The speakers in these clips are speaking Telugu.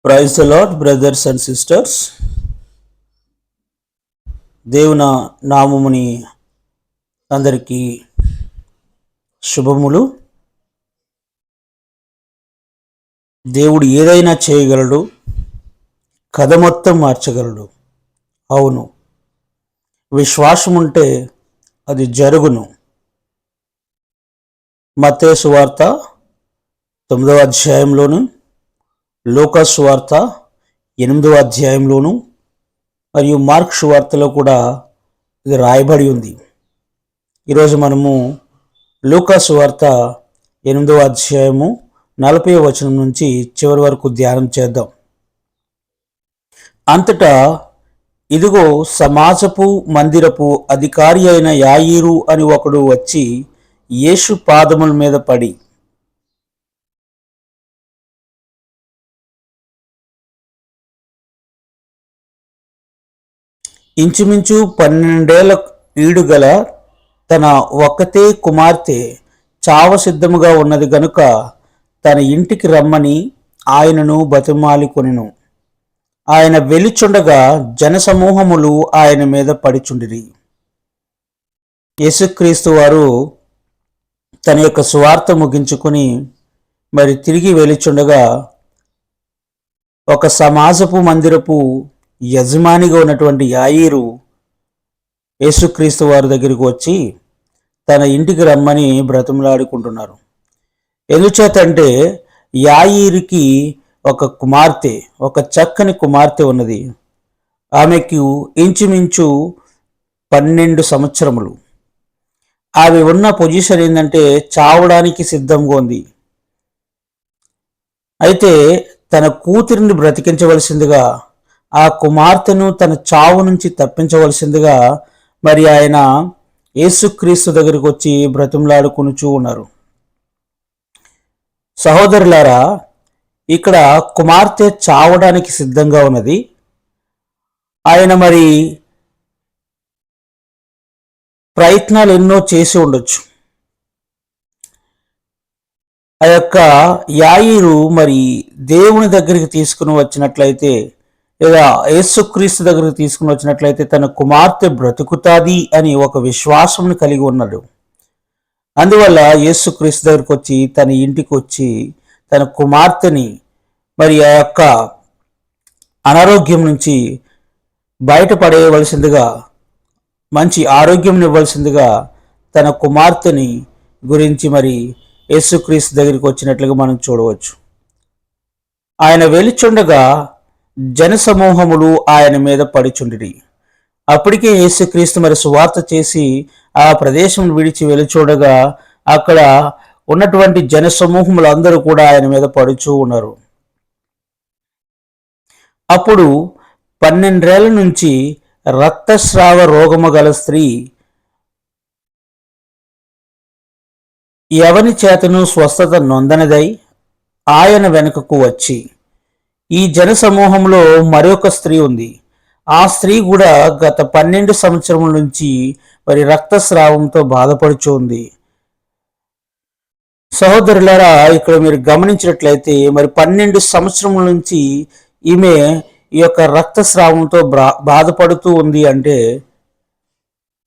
Praise the lord brothers and sisters. దేవుని నామముని అందరికీ శుభములు. దేవుడు ఏదైనా చేయగలడు, కథ మొత్తం మార్చగలడు. అవును, విశ్వాసం ఉంటే అది జరుగును. మత్తయి సువార్త 9వ అధ్యాయంలోను, లూకా సువార్త 8వ అధ్యాయంలోను మరియు మార్క్ సువార్తలో కూడా ఇది రాయబడి ఉంది. ఈరోజు మనము లూకా సువార్త 8వ అధ్యాయము 40వ వచనం నుంచి చివరి వరకు ధ్యానం చేద్దాం. అంతటా ఇదిగో సమాజపు మందిరపు అధికారి అయిన యాయీరు అని ఒకడు వచ్చి యేసు పాదముల మీద పడి, ఇంచుమించు 12 ఈడుగల తన ఒక్కతే కుమార్తె చావ సిద్ధముగా ఉన్నది గనుక తన ఇంటికి రమ్మని ఆయనను బతిమాలి కొనెను. ఆయన వెలుచుండగా జనసమూహములు ఆయన మీద పడిచుండిరి. యేసుక్రీస్తు వారు తన యొక్క సువార్త ముగించుకొని మరి తిరిగి వెలుచుండగా ఒక సమాజపు మందిరపు యజమానిగా ఉన్నటువంటి యాయీరు యేసుక్రీస్తు వారి దగ్గరికి వచ్చి తన ఇంటికి రమ్మని బ్రతిమలాడుకుంటున్నారు. ఎందుచేతంటే యాయీరికి ఒక కుమార్తె, ఒక చక్కని కుమార్తె ఉన్నది. ఆమెకు ఇంచుమించు 12 సంవత్సరములు. ఆమె ఉన్న పొజిషన్ ఏంటంటే చావడానికి సిద్ధంగా ఉంది. అయితే తన కూతురిని బ్రతికించవలసిందిగా, ఆ కుమార్తెను తన చావు నుంచి తప్పించవలసిందిగా మరి ఆయన యేసుక్రీస్తు దగ్గరికి వచ్చి బ్రతిమలాడుకొనుచూ ఉన్నారు. సహోదరులారా, ఇక్కడ కుమార్తె చావడానికి సిద్ధంగా ఉన్నది. ఆయన మరి ప్రయత్నాలు ఎన్నో చేసి ఉండొచ్చు. ఆ యొక్క యాయీరు మరి దేవుని దగ్గరికి తీసుకుని వచ్చినట్లయితే, లేదా యేసుక్రీస్తు దగ్గరికి తీసుకుని వచ్చినట్లయితే తన కుమార్తె బ్రతుకుతాది అని ఒక విశ్వాసం కలిగి ఉన్నాడు. అందువల్ల యేసుక్రీస్తు దగ్గరికి వచ్చి తన ఇంటికి వచ్చి తన కుమార్తెని మరి ఆ యొక్క అనారోగ్యం నుంచి బయటపడేయవలసిందిగా, మంచి ఆరోగ్యం ఇవ్వాల్సిందిగా తన కుమార్తెని గురించి మరి యేసుక్రీస్తు దగ్గరికి వచ్చినట్లుగా మనం చూడవచ్చు. ఆయన వెలుచుండగా జనసమూహములు ఆయన మీద పడిచుండిరి. అప్పటికే యేసుక్రీస్తు మరి సువార్త చేసి ఆ ప్రదేశం విడిచి వెలుచూడగా అక్కడ ఉన్నటువంటి జనసమూహములు అందరూ కూడా ఆయన మీద పడుచూ ఉన్నారు. అప్పుడు 12 ఏళ్ల నుంచి రక్తస్రావ రోగము గల స్త్రీ ఎవని చేతను స్వస్థత నొందనదై ఆయన వెనుకకు వచ్చి, ఈ జనసమూహంలో మరొక స్త్రీ ఉంది. ఆ స్త్రీ కూడా గత 12 సంవత్సరముల నుంచి మరి రక్తస్రావంతో బాధపడుచు ఉంది. సహోదరులారా, ఇక్కడ మీరు గమనించినట్లయితే మరి 12 సంవత్సరముల నుంచి ఈమె ఈ యొక్క రక్తస్రావంతో బాధపడుతూ ఉంది అంటే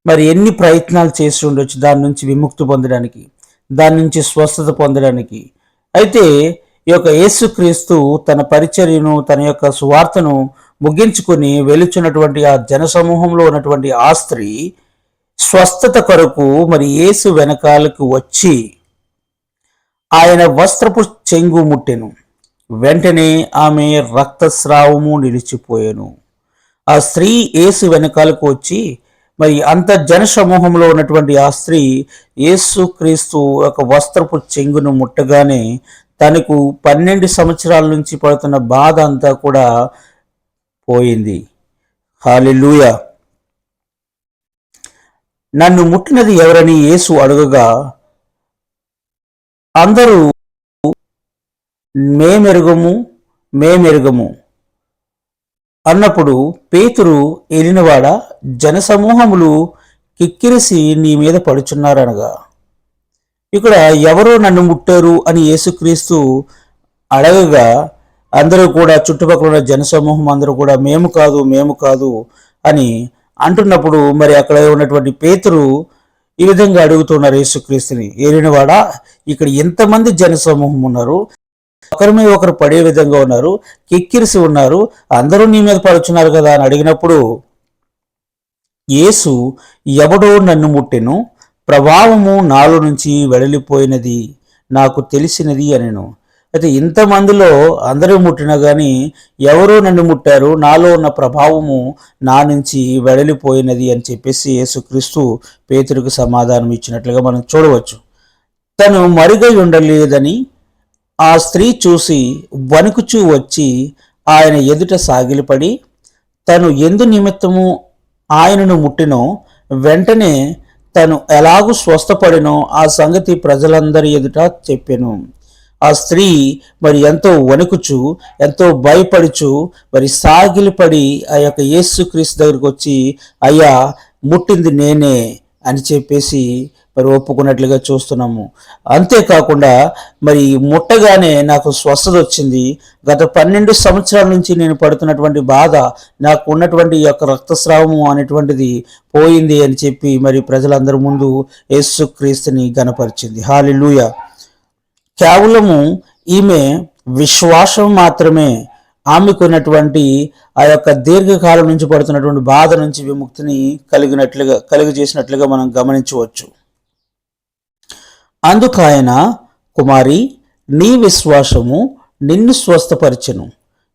మరి ఎన్ని ప్రయత్నాలు చేసి ఉండొచ్చు దాని నుంచి విముక్తి పొందడానికి, దాని నుంచి స్వస్థత పొందడానికి. అయితే ఈ యొక్క యేసుక్రీస్తు తన పరిచర్యను, తన యొక్క సువార్తను ముగించుకొని వెలుచున్నటువంటి ఆ జనసమూహంలో ఉన్నటువంటి ఆ స్త్రీ స్వస్థత కొరకు మరి యేసు వెనకాలకు వచ్చి ఆయన వస్త్రపు చెంగు ముట్టెను. వెంటనే ఆమె రక్తస్రావము నిలిచిపోయాను. ఆ స్త్రీ యేసు వెనకాలకు వచ్చి మరి అంత జనసమూహంలో ఉన్నటువంటి ఆ స్త్రీ యేసుక్రీస్తు ఒక వస్త్రపు చెంగును ముట్టగానే తనకు 12 సంవత్సరాల నుంచి పడుతున్న బాధ అంతా కూడా పోయింది. హల్లెలూయా. నన్ను ముట్టినది ఎవరని యేసు అడగగా అందరూ మేమెరుగము అన్నప్పుడు పేతురు, ఎలినవాడ, జనసమూహములు కిక్కిరిసి నీ మీద పడుచున్నారనగా, ఇక్కడ ఎవరో నన్ను ముట్టారు అని యేసుక్రీస్తు అడగగా అందరూ కూడా చుట్టుపక్కల ఉన్న జనసమూహం అందరూ కూడా మేము కాదు మేము కాదు అని అంటున్నప్పుడు మరి అక్కడ ఉన్నటువంటి పేతురు ఈ విధంగా అడుగుతున్నారు యేసుక్రీస్తుని, ఏలినవాడా, ఇక్కడ ఎంతమంది జనసమూహం ఉన్నారు, ఒకరి మీద ఒకరు పడే విధంగా ఉన్నారు, కిక్కిరిసి ఉన్నారు, అందరూ నీ మీద పడుచున్నారు కదా అని అడిగినప్పుడు యేసు, ఎవడో నన్ను ముట్టెను, ప్రభావము నాలో నుంచి వెడలిపోయినది, నాకు తెలిసినది అనెను. అయితే ఇంతమందిలో అందరూ ముట్టినా కానీ ఎవరో నన్ను ముట్టారు, నాలో ఉన్న ప్రభావము నా నుంచి వెడలిపోయినది అని చెప్పేసి యేసుక్రీస్తు పేతురుకు సమాధానం ఇచ్చినట్లుగా మనం చూడవచ్చు. తను మరుగై ఉండలేదని ఆ స్త్రీ చూసి వణుకుచూ వచ్చి ఆయన ఎదుట సాగిలపడి తను ఎందు నిమిత్తము ఆయనను ముట్టినో వెంటనే తను ఎలాగూ స్వస్థపడినో ఆ సంగతి ప్రజలందరి ఎదుట చెప్పెను. ఆ స్త్రీ మరి ఎంతో వణుకుచు, ఎంతో భయపడుచు మరి సాగిలిపడి ఆ యొక్క యేసుక్రీస్తు దగ్గరికి వచ్చి, అయ్యా ముట్టింది నేనే అని చెప్పేసి మరి ఒప్పుకున్నట్లుగా చూస్తున్నాము. అంతేకాకుండా మరి ముట్టగానే నాకు స్వస్థత వచ్చింది, గత 12 సంవత్సరాల నుంచి నేను పడుతున్నటువంటి బాధ, నాకు ఉన్నటువంటి యొక్క రక్తస్రావము అనేటువంటిది పోయింది అని చెప్పి మరి ప్రజలందరి ముందు యేసుక్రీస్తుని ఘనపరిచింది. హల్లెలూయా. కేవలము ఈమె విశ్వాసం మాత్రమే ఆమెకున్నటువంటి ఆ యొక్క దీర్ఘకాలం నుంచి పడుతున్నటువంటి బాధ నుంచి విముక్తిని కలిగజేసినట్లుగా మనం గమనించవచ్చు. అందుకు ఆయన, కుమారి, నీ విశ్వాసము నిన్ను స్వస్థపరిచెను,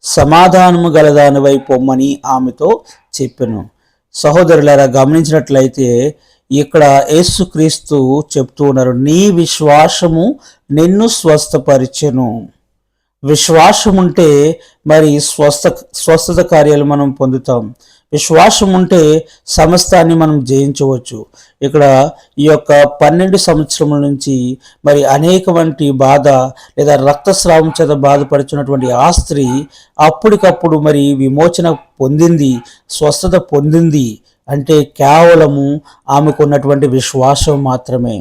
సమాధానము గలదానివై పొమ్మని ఆమెతో చెప్పెను. సహోదరులారా, గమనించినట్లయితే ఇక్కడ యేసుక్రీస్తు చెప్తూ ఉన్నారు, నీ విశ్వాసము నిన్ను స్వస్థపరిచెను. విశ్వాసం ఉంటే మరి స్వస్థత కార్యాలు మనం పొందుతాం. విశ్వాసం ఉంటే సమస్తాన్ని మనం జయించవచ్చు. ఇక్కడ ఈ యొక్క 12 సంవత్సరముల నుంచి మరి అనేక వంటి బాధ లేదా రక్తస్రావం చేత బాధపడుచున్నటువంటి ఆ స్త్రీ అప్పటికప్పుడు మరి విమోచన పొందింది, స్వస్థత పొందింది అంటే కేవలము ఆమెకున్నటువంటి విశ్వాసం మాత్రమే.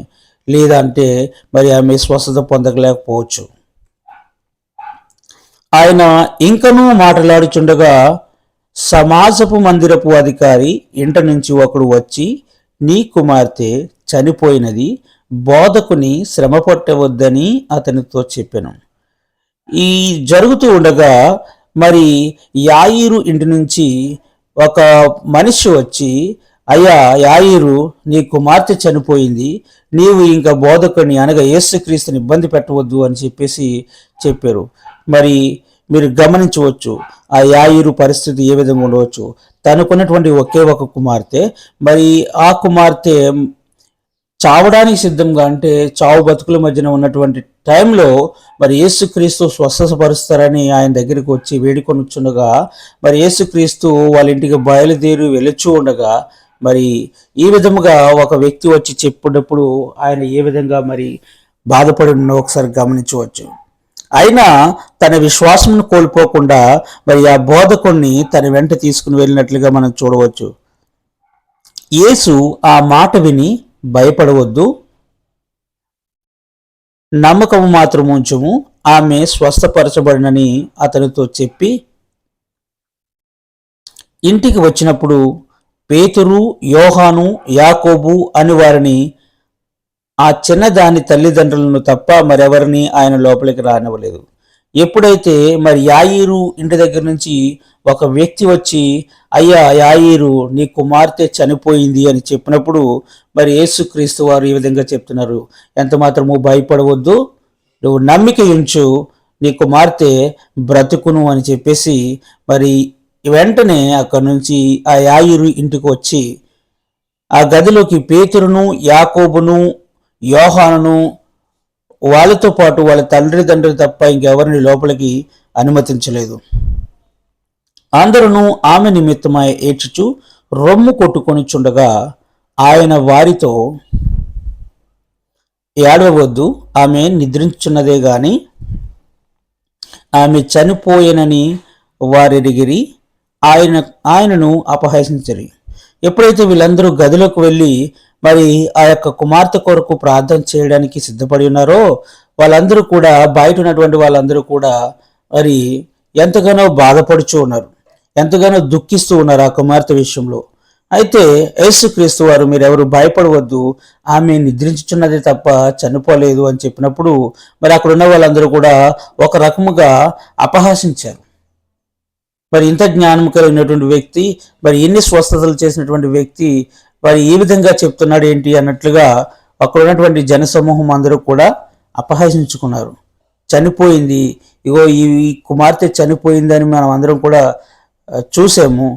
లేదంటే మరి ఆమె స్వస్థత పొందలేకపోవచ్చు. ఆయన ఇంకనూ మాట్లాడుచుండగా సమాజపు మందిరపు అధికారి ఇంట నుంచి ఒకడు వచ్చి, నీ కుమార్తె చనిపోయినది, బోధకుని శ్రమ పట్టవద్దని అతనితో చెప్పాను. ఈ జరుగుతూ ఉండగా మరి యాయిరు ఇంటి నుంచి ఒక మనిషి వచ్చి, అయ్యా యాయిరు, నీ కుమార్తె చనిపోయింది, నీవు ఇంకా బోధకుని అనగా యేసుక్రీస్తుని ఇబ్బంది పెట్టవద్దు అని చెప్పేసి చెప్పారు. మరి మీరు గమనించవచ్చు ఆ యాయిరు పరిస్థితి ఏ విధంగా ఉండవచ్చు. తనకున్నటువంటి ఒకే ఒక కుమార్తె, మరి ఆ కుమార్తె చావడానికి సిద్ధంగా, అంటే చావు బతుకుల మధ్యన ఉన్నటువంటి టైంలో మరి యేసుక్రీస్తు స్వస్థపరుస్తారని ఆయన దగ్గరికి వచ్చి వేడుకొనిచుండగా మరి యేసుక్రీస్తు వాళ్ళ ఇంటికి బయలుదేరి వెళుచూ ఉండగా మరి ఈ విధముగా ఒక వ్యక్తి వచ్చి చెప్పినప్పుడు ఆయన ఏ విధంగా మరి బాధపడి ఉన్నో ఒకసారి గమనించవచ్చు. అయినా తన విశ్వాసమును కోల్పోకుండా మరి ఆ బోధకుణ్ణి తన వెంట తీసుకుని వెళ్ళినట్లుగా మనం చూడవచ్చు. యేసు ఆ మాట విని, భయపడవద్దు, నమ్మకము మాత్రం ఉంచుము, ఆమె స్వస్థపరచబడినని అతనితో చెప్పి ఇంటికి వచ్చినప్పుడు పేతురు, యోహాను, యాకోబు అని వారిని, ఆ చిన్నదాని తల్లిదండ్రులను తప్ప మరెవరిని ఆయన లోపలికి రానివ్వలేదు. ఎప్పుడైతే మరి యాయిరు ఇంటి దగ్గర నుంచి ఒక వ్యక్తి వచ్చి, అయ్యా యాయిరు, నీ కుమార్తె చనిపోయింది అని చెప్పినప్పుడు మరి యేసుక్రీస్తు వారు ఈ విధంగా చెప్తున్నారు, ఎంత మాత్రము భయపడవద్దు, నువ్వు నమ్మిక ఉంచు, నీ కుమార్తె బ్రతుకును అని చెప్పేసి మరి వెంటనే అక్కడి నుంచి ఆ యాయిరు ఇంటికి వచ్చి ఆ గదిలోకి పేతురును, యాకోబును, యోహానును వాళ్ళతో పాటు వాళ్ళ తండ్రి తప్ప ఇంకెవరిని లోపలికి అనుమతించలేదు. అందరూ ఆమె నిమిత్తమై ఏడ్చుచు రొమ్ము కొట్టుకొని చుండగా ఆయన వారితో, ఏడవద్దు, ఆమె నిద్రించున్నదే గాని ఆమె చనిపోయేనని వారెరిగిరి ఆయనను అపహసించరి. ఎప్పుడైతే వీళ్ళందరూ గదిలోకి వెళ్ళి మరి ఆ యొక్క కుమార్తె కొరకు ప్రార్థన చేయడానికి సిద్ధపడి ఉన్నారో వాళ్ళందరూ కూడా, బయట ఉన్నటువంటి వాళ్ళందరూ కూడా మరి ఎంతగానో బాధపడుచూ ఉన్నారు, ఎంతగానో దుఃఖిస్తూ ఉన్నారు ఆ కుమార్తె విషయంలో. అయితే యేసుక్రీస్తు వారు మీరెవరు భయపడవద్దు, ఆమె నిద్రించుచున్నదే తప్ప చనిపోలేదు అని చెప్పినప్పుడు మరి అక్కడ ఉన్న వాళ్ళందరూ కూడా ఒక రకముగా అపహాసించారు. మరి ఇంత జ్ఞానం కలిగినటువంటి వ్యక్తి, మరి ఎన్ని స్వస్థతలు చేసినటువంటి వ్యక్తి మరి ఈ విధంగా చెప్తున్నాడు ఏంటి అన్నట్లుగా అక్కడ ఉన్నటువంటి జనసమూహం అందరూ కూడా అపహసించుకున్నారు. చనిపోయింది, ఇగో ఈ కుమార్తె చనిపోయిందని మనం అందరం కూడా చూసాము,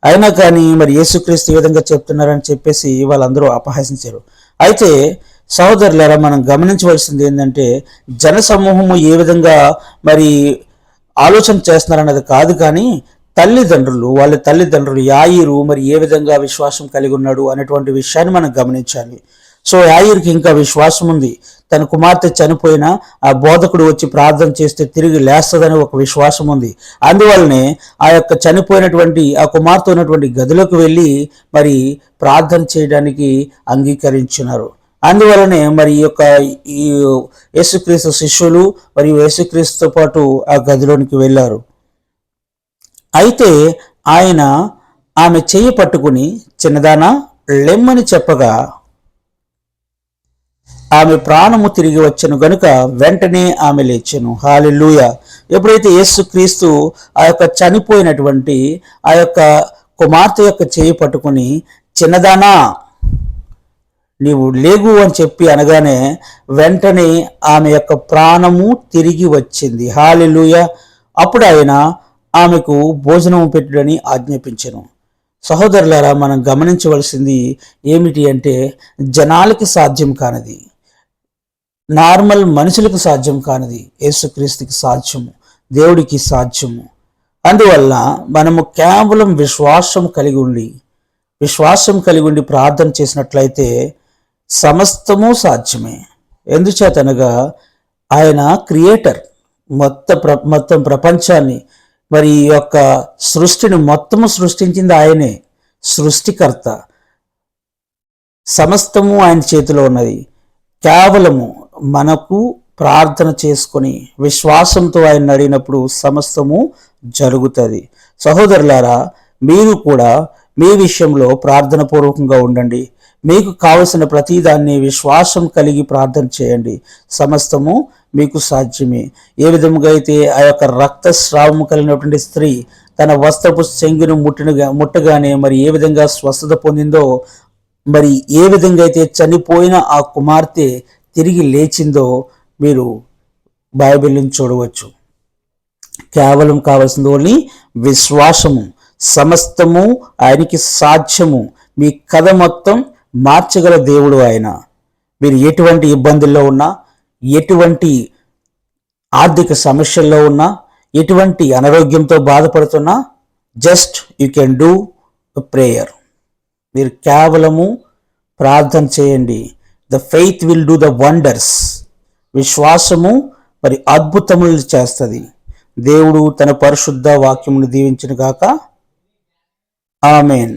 అయినా కానీ మరి యేసుక్రీస్తు ఈ విధంగా చెప్తున్నారని చెప్పేసి వాళ్ళందరూ అపహసించారు. అయితే సహోదరులారా, మనం గమనించవలసింది ఏంటంటే జనసమూహము ఏ విధంగా మరి ఆలోచన చేస్తున్నారన్నది కాదు, కానీ వాళ్ళ తల్లిదండ్రులు యాయిరు మరి ఏ విధంగా విశ్వాసం కలిగి ఉన్నాడు అనేటువంటి విషయాన్ని మనం గమనించాలి. సో యాయిర్కి ఇంకా విశ్వాసం ఉంది, తన కుమార్తె చనిపోయినా ఆ బోధకుడు వచ్చి ప్రార్థన చేస్తే తిరిగి లేస్తుందని ఒక విశ్వాసం ఉంది. అందువల్లనే ఆ యొక్క చనిపోయినటువంటి ఆ కుమార్తె ఉన్నటువంటి గదిలోకి వెళ్ళి మరి ప్రార్థన చేయడానికి అంగీకరించినారు. అందువలనే మరి ఈ యేసుక్రీస్తు శిష్యులు మరియు యేసుక్రీస్తుతో పాటు ఆ గదిలోనికి వెళ్ళారు. అయితే ఆయన ఆమె చెయ్యి పట్టుకుని చిన్నదానా లెమ్మని చెప్పగా ఆమె ప్రాణము తిరిగి వచ్చెను గనుక వెంటనే ఆమె లేచెను. హల్లెలూయా. ఎప్పుడైతే యేసుక్రీస్తు ఆ యొక్క చనిపోయినటువంటి ఆ యొక్క కుమార్తె యొక్క చెయ్యి పట్టుకుని చిన్నదానా నీవు లేగు అని చెప్పి అనగానే వెంటనే ఆమె యొక్క ప్రాణము తిరిగి వచ్చింది. హల్లెలూయా. అప్పుడు ఆయన ఆమెకు భోజనం పెట్టుడని ఆజ్ఞాపించెను. సహోదరులారా, మనం గమనించవలసింది ఏమిటి అంటే జనాలకి సాధ్యం కానిది, నార్మల్ మనుషులకు సాధ్యం కానిది యేసుక్రీస్తుకి సాధ్యము, దేవుడికి సాధ్యము. అందువల్ల మనము కేవలం విశ్వాసం కలిగి ఉండి ప్రార్థన చేసినట్లయితే సమస్తము సాధ్యమే. ఎందుచేతనగా ఆయన క్రియేటర్, మొత్తం ప్రపంచాన్ని మరి ఈ యొక్క సృష్టిని మొత్తము సృష్టించింది ఆయనే, సృష్టికర్త. సమస్తము ఆయన చేతిలో ఉన్నది. కేవలము మనకు ప్రార్థన చేసుకొని విశ్వాసంతో ఆయన అడిగినప్పుడు సమస్తము జరుగుతుంది. సహోదరులారా, మీరు కూడా మీ విషయంలో ప్రార్థన పూర్వకంగా ఉండండి. మీకు కావలసిన ప్రతిదాన్ని విశ్వాసం కలిగి ప్రార్థన చేయండి, సమస్తము మీకు సాధ్యమే. ఏ విధముగా అయితే ఆ యొక్క రక్తస్రావము కలిగినటువంటి స్త్రీ తన వస్త్రపు చెంగును ముట్టగానే మరి ఏ విధంగా స్వస్థత పొందిందో, మరి ఏ విధంగా అయితే చనిపోయిన ఆ కుమార్తె తిరిగి లేచిందో మీరు బైబిల్ని చూడవచ్చు. కేవలం కావాల్సింది ఓన్లీ విశ్వాసము, సమస్తము ఆయనకి సాధ్యము. మీ కథ మొత్తం మార్చగల దేవుడు ఆయన. మీరు ఎటువంటి ఇబ్బందుల్లో ఉన్నా, ఎటువంటి ఆర్థిక సమస్యల్లో ఉన్నా, ఎటువంటి అనారోగ్యంతో బాధపడుతున్నా, just you can do prayer. మీరు కేవలము ప్రార్థన చేయండి. The faith will do the wonders. విశ్వాసము మరి అద్భుతములు చేస్తుంది. దేవుడు తన పరిశుద్ధ వాక్యమును దీవించును గాక. ఆమేన్.